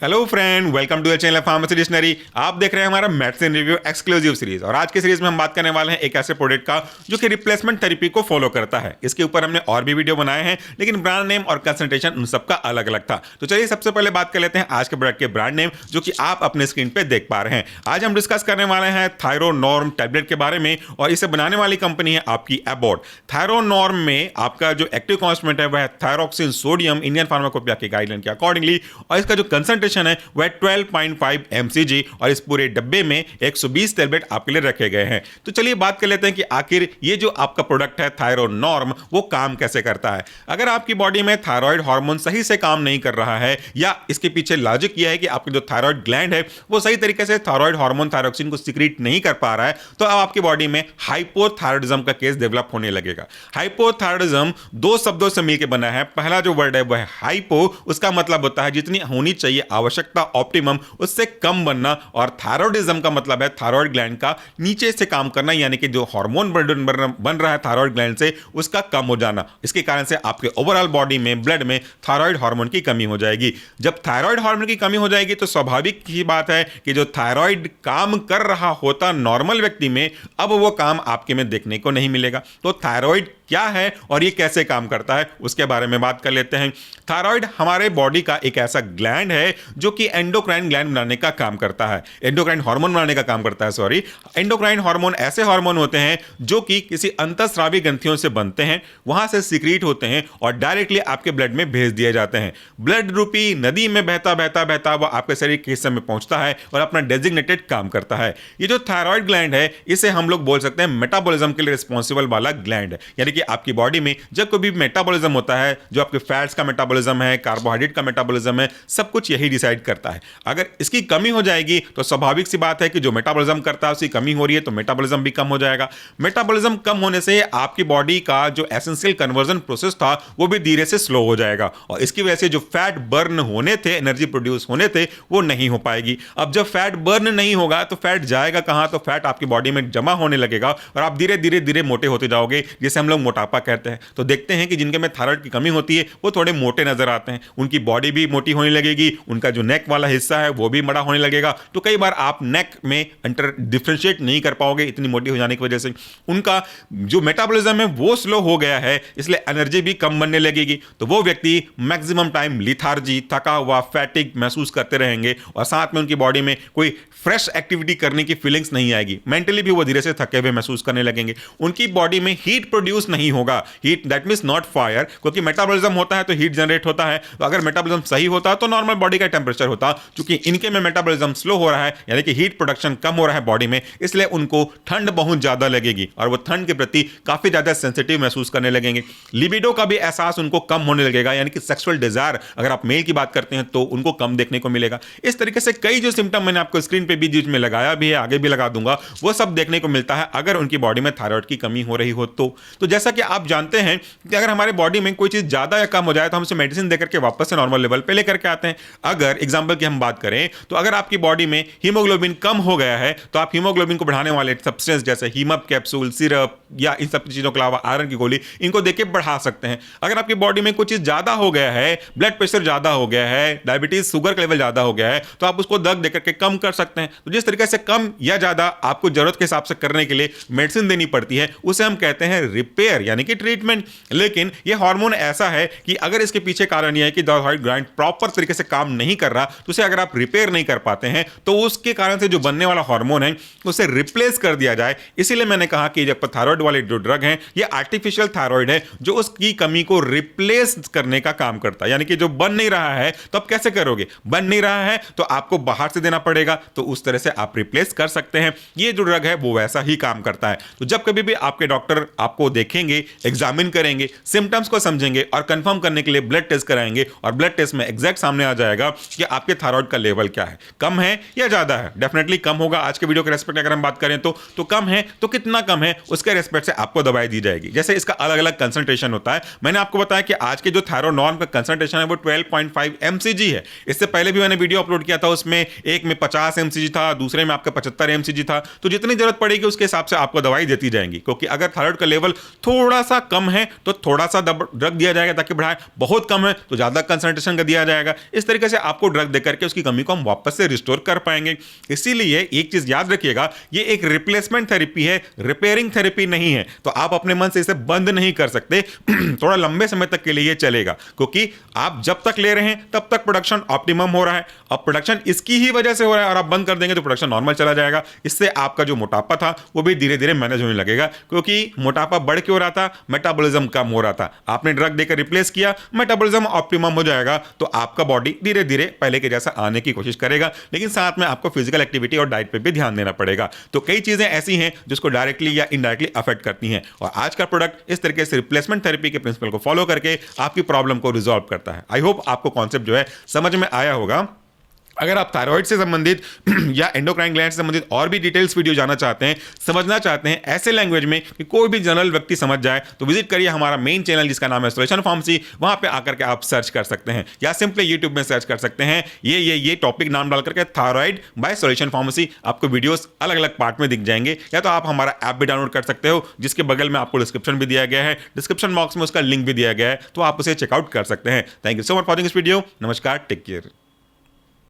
Hello friend, welcome to the channel pharmacy dictionary. आप देख रहे हैं हमारा मेडिसिन रिव्यू एक्सक्लूसिव सीरीज और आज की सीरीज में हम बात करने वाले हैं एक ऐसे प्रोडक्ट का जो कि रिप्लेसमेंट थेरेपी को फॉलो करता है। इसके ऊपर हमने और भी वीडियो बनाए हैं, लेकिन ब्रांड नेम और कंसंट्रेशन उन सबका अलग अलग था। तो चलिए सबसे पहले बात कर लेते हैं आज के प्रोडक्ट के ब्रांड नेम, जो कि आप अपने स्क्रीन पे देख पा रहे हैं। आज हम डिस्कस करने वाले हैं थायरोनॉर्म टैबलेट के बारे में और इसे बनाने वाली कंपनी है आपकी एबॉट। थायरोनॉर्म में आपका जो एक्टिव कॉन्स्टेंट है वह है थायरोक्सिन सोडियम इंडियन फार्माकोपिया के गाइडलाइन के अकॉर्डिंगली, और इसका जो कंसंट्रेशन है वह 12.5 mcg और इस पूरे डब्बे में 120 टैबलेट आपके लिए रखे गए हैं। तो चलिए बात कर लेते हैं कि आखिर ये जो आपका प्रोडक्ट है थायरोनॉर्म वो काम कैसे करता है। अगर आपकी बॉडी में थायराइड हार्मोन सही से काम नहीं कर रहा है या इसके पीछे लॉजिक यह है कि आपकी जो थायराइड ग्लैंड है वो सही तरीके से थायराइड हार्मोन थायरोक्सिन को सिक्रीट नहीं कर पा रहा है, तो अब आपकी बॉडी में हाइपोथायराइडिज्म का केस डेवलप होने लगेगा। हाइपोथायराइडिज्म दो शब्दों से मिलकर बना है। पहला जो वर्ड है वह है हाइपो, उसका मतलब होता है जितनी होनी चाहिए आवश्यकता ऑप्टिमम उससे कम बनना, और थायराइडिज्म का मतलब है थायराइड ग्लैंड का नीचे से काम करना, यानी कि जो हार्मोन बन रहा है थायराइड ग्लैंड से उसका कम हो जाना। इसके कारण से आपके ओवरऑल बॉडी में ब्लड में थायराइड हार्मोन की कमी हो जाएगी। जब थायराइड हार्मोन की कमी हो जाएगी तो स्वाभाविक ही बात है कि जो थायराइड काम कर रहा होता नॉर्मल व्यक्ति में, अब वो काम आपके में देखने को नहीं मिलेगा। तो थायराइड क्या है और ये कैसे काम करता है उसके बारे में बात कर लेते हैं। थायराइड हमारे बॉडी का एक ऐसा ग्लैंड है जो कि एंडोक्राइन ग्लैंड बनाने का काम करता है, एंडोक्राइन हार्मोन बनाने का काम करता है। सॉरी, एंडोक्राइन हार्मोन ऐसे हार्मोन होते हैं जो कि किसी अंतःस्रावी ग्रंथियों से बनते हैं, वहां से सीक्रेट होते हैं और डायरेक्टली आपके ब्लड में भेज दिए जाते हैं। ब्लड रूपी नदी में बहता बहता बहता वो आपके शरीर के हिस्से में पहुंचता है और अपना डेजिग्नेटेड काम करता है। ये जो थायराइड ग्लैंड है इसे हम लोग बोल सकते हैं मेटाबॉलिज्म के लिए रिस्पॉन्सिबल वाला ग्लैंड है, यानी कि आपकी बॉडी में जब कोई भी मेटाबॉलिज्म होता है, जो आपके फैट्स का मेटाबॉलिज्म है, कार्बोहाइड्रेट का मेटाबॉलिज्म है, सब कुछ यही डिसाइड करता है। अगर इसकी कमी हो जाएगी तो स्वाभाविक सी बात है कि जो मेटाबॉलिज्म करता है उसकी कमी हो रही है तो मेटाबॉलिज्म भी कम हो जाएगा। मेटाबॉलिज्म कम होने से आपकी बॉडी का जो एसेंशियल कन्वर्जन प्रोसेस था वो भी धीरे से स्लो हो जाएगा और इसकी वजह से जो फैट बर्न होने थे, एनर्जी प्रोड्यूस होने थे, वो नहीं हो पाएगी। अब जब फैट बर्न नहीं होगा तो फैट जाएगा कहां? तो फैट आपकी बॉडी में जमा होने लगेगा और आप धीरे धीरे धीरे मोटे होते जाओगे, जिसे हम लोग मोटापा कहते हैं। तो देखते हैं कि जिनके में थायराइड की कमी होती है वो थोड़े मोटे नजर आते हैं, उनकी बॉडी भी मोटी होने लगेगी, उनका जो नेक वाला हिस्सा है वो भी बड़ा होने लगेगा। तो कई बार आप नेक में अंतर डिफरेंशिएट नहीं कर पाओगे इतनी मोटी हो जाने की वजह से। उनका जो मेटाबॉलिज्म है वो स्लो हो गया है, इसलिए एनर्जी भी कम बनने लगेगी। तो वो व्यक्ति मैक्सिमम टाइम लिथार्जी, थका हुआ, फैटिक महसूस करते रहेंगे और साथ में उनकी बॉडी में कोई फ्रेश एक्टिविटी करने की फीलिंग्स नहीं आएगी। मेंटली भी वो धीरे से थके हुए महसूस करने लगेंगे। उनकी बॉडी में हीट प्रोड्यूस नहीं होगा, heat that means not fire, क्योंकि मेटाबॉलिज्म होता है तो हीट जनरेट होता है। तो अगर मेटाबॉलिज्म सही होता तो नॉर्मल बॉडी का टेंपरेचर होता। चूंकि इनके में मेटाबॉलिज्म स्लो हो रहा है, यानी कि हीट प्रोडक्शन कम हो रहा है बॉडी में, इसलिए उनको ठंड बहुत ज्यादा लगेगी और वो ठंड के प्रति काफी ज्यादा सेंसिटिव महसूस करने लगेंगे। लिबिडो का भी एहसास उनको कम होने लगेगा, यानी कि सेक्सुअल डिजायर अगर आप मेल की बात करते हैं तो उनको कम देखने को मिलेगा। इस तरीके से कई जो सिम्टम मैंने आपको स्क्रीन पे बीच में लगाया भी है, आगे भी लगा दूंगा, वो सब देखने को मिलता है अगर उनकी बॉडी में थायराइड की कमी हो रही हो तो जैसा कि आप जानते हैं कि अगर हमारे बॉडी में कोई चीज ज्यादा या कम हो जाए तो हम उसे मेडिसिन देकर के वापस से नॉर्मल लेवल पे लेकर के आते हैं। अगर एग्जांपल की हम बात करें तो अगर आपकी बॉडी में हीमोग्लोबिन कम हो गया है तो आप हीमोग्लोबिन को बढ़ाने वाले सब्सटेंस जैसे हीमअप कैप्सूल, सिरप या इन सब चीजों के अलावा आयरन की गोली, इनको देके बढ़ा सकते हैं। अगर आपकी बॉडी में कुछ चीज ज्यादा हो गया है, ब्लड प्रेशर ज्यादा हो गया है, डायबिटीज शुगर का लेवल ज्यादा हो गया है, तो आप उसको दर्द देकर के कम कर सकते हैं। तो जिस तरीके से कम या ज्यादा आपको जरूरत के हिसाब से करने के लिए मेडिसिन देनी पड़ती है उसे हम कहते हैं रिपेयर, यानी कि ट्रीटमेंट। लेकिन यह हार्मोन ऐसा है कि अगर इसके पीछे कारण यह है कि थायराइड ग्लैंड प्रॉपर तरीके से काम नहीं कर रहा तो उसे अगर आप रिपेयर नहीं कर पाते हैं तो उसके कारण से जो बनने वाला हार्मोन है उसे रिप्लेस कर दिया जाए। इसीलिए मैंने कहा कि जब थायराइड वाले जो ड्रग हैं ये आर्टिफिशियल थायराइड है जो उसकी कमी को रिप्लेस करने का काम करता है, यानी कि जो बन नहीं रहा है तो आप कैसे करोगे? बन नहीं रहा है तो आपको बाहर से देना पड़ेगा, तो उस तरह से आप रिप्लेस कर सकते हैं। ये जो ड्रग है वो वैसा ही काम करता है। तो जब कभी भी आपके डॉक्टर आपको देखेंगे, एग्जामिन करेंगे, सिम्टम्स को समझेंगे और कंफर्म करने के लिए ब्लड टेस्ट कराएंगे और ब्लड टेस्ट में एग्जैक्ट सामने आ जाएगा कि आपके थायराइड का लेवल क्या है, कम है या ज्यादा है। डेफिनेटली कम होगा। आज के वीडियो के रेस्पेक्ट अगर हम बात करें तो कम है, तो कितना कम है उसके रेस्पेक्ट से आपको दवाई दी जाएगी। जैसे इसका अलग अलग कंसंट्रेशन होता है। मैंने आपको बताया कि आज के जो थायरोनॉर्म का कंसंट्रेशन है वो 12.5 mcg है। इससे पहले भी मैंने वीडियो अपलोड किया था, उसमें एक में 50 mcg था, दूसरे में आपका 75 mcg था। तो जितनी जरूरत पड़ेगी उसके हिसाब से आपको दवाई देती जाएंगी, क्योंकि अगर थायराइड का लेवल थोड़ा सा कम है तो थोड़ा सा ड्रग दिया जाएगा ताकि बढ़ाए, बहुत कम है तो ज़्यादा कंसंट्रेशन का दिया जाएगा। इस तरीके से आपको ड्रग देकर के उसकी कमी को हम वापस से रिस्टोर कर पाएंगे। इसीलिए एक चीज़ याद रखिएगा, ये एक रिप्लेसमेंट थेरेपी है, रिपेयरिंग थेरेपी नहीं है। तो आप अपने मन से इसे बंद नहीं कर सकते। थोड़ा लंबे समय तक के लिए ये चलेगा, क्योंकि आप जब तक ले रहे हैं तब तक प्रोडक्शन ऑप्टिमम हो रहा है। अब प्रोडक्शन इसकी ही वजह से हो रहा है और आप बंद कर देंगे तो प्रोडक्शन नॉर्मल चला जाएगा। इससे आपका जो मोटापा था वो भी धीरे धीरे मैनेज होने लगेगा, क्योंकि मोटापा बढ़ क्यों रहा था, मेटाबॉलिज्म कम हो रहा था। आपने ड्रग देकर रिप्लेस किया, मेटाबॉलिज्म ऑप्टिमम हो जाएगा, तो आपका बॉडी धीरे धीरे पहले के जैसा आने की कोशिश करेगा। लेकिन साथ में आपको फिजिकल एक्टिविटी और डाइट पे भी ध्यान देना पड़ेगा। तो कई चीजें ऐसी हैं जिसको डायरेक्टली या इनडायरेक्टली अफेक्ट करती हैं, और आज का प्रोडक्ट इस तरीके से रिप्लेसमेंट थेरेपी के प्रिंसिपल को फॉलो करके आपकी प्रॉब्लम को रिजॉल्व करता है। आई होप आपको कॉन्सेप्ट जो है समझ में आया होगा। अगर आप थायराइड से संबंधित या एंडोक्राइन ग्लैंड से संबंधित और भी डिटेल्स वीडियो जानना चाहते हैं, समझना चाहते हैं ऐसे लैंग्वेज में कि कोई भी जनरल व्यक्ति समझ जाए, तो विजिट करिए हमारा मेन चैनल जिसका नाम है सॉल्यूशन फार्मेसी। वहां पे आकर के आप सर्च कर सकते हैं या सिंपली यूट्यूब में सर्च कर सकते हैं ये टॉपिक नाम डाल करके थायराइड बाय सॉल्यूशन फार्मेसी। आपको वीडियोस अलग अलग पार्ट में दिख जाएंगे, या तो आप हमारा ऐप भी डाउनलोड कर सकते हो जिसके बगल में आपको डिस्क्रिप्शन भी दिया गया है, डिस्क्रिप्शन बॉक्स में उसका लिंक भी दिया गया है, तो आप उसे चेकआउट कर सकते हैं। Thank you so much for watching this video. नमस्कार, टेक केयर।